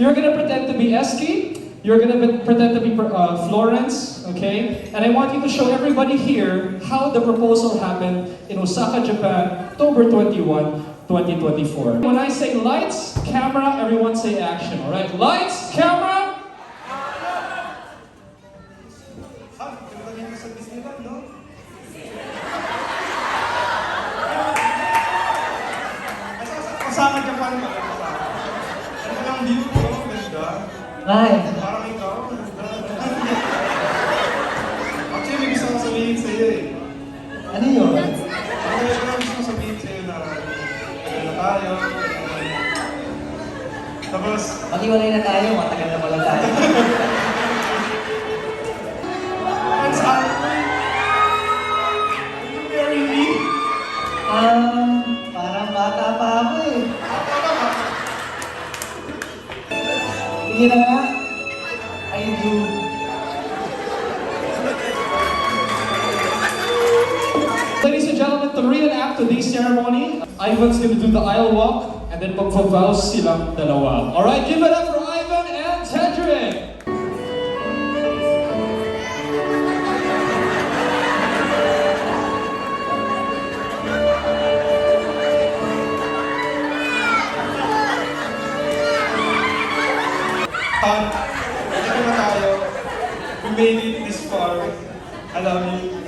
You're gonna pretend to be Eski. You're gonna pretend to be Florence, okay? And I want you to show everybody here how the proposal happened in Osaka, Japan, October 21, 2024. When I say lights, camera, everyone say action, all right? Lights, camera. Osaka, Japan ba? Ano lang view ko? Ganda. Ay, Parang ikaw. Ganda. Actually, may gusto kong sabihin sa'yo eh. ano yun? May gusto kong sabihin sa'yo na tagal na tayo. Tapos, Maghiwalay na tayo, matagal na pala tayo. friends are... Will you marry me? Parang bata pa ako eh. Sige na nga. I do. Ladies and gentlemen, to reenact today's ceremony, Ivan's gonna do the aisle walk, and then magpa-vows silang dalawa. Alright, give it up for Ivan and Tedrick! Dito na tayo. We made it this far. I love you.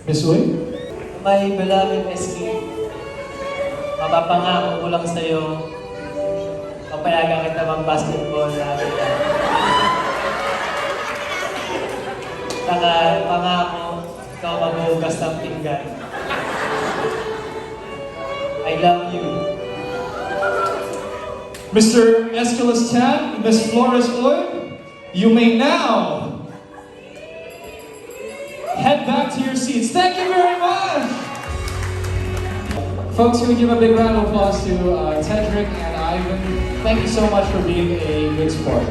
Miss Uy? My beloved Eski, mapapangako ko lang sa'yo, papayagan kita mag-basketball na kita. Saka pangako, ikaw maghuhugas ng pinggan. I love you. Mr. Escalus Tan, Miss Flores Uy, you may now head back to your seats. Thank you very much! Folks, can we give a big round of applause to Tedrick and Ivan? Thank you so much for being a good sport.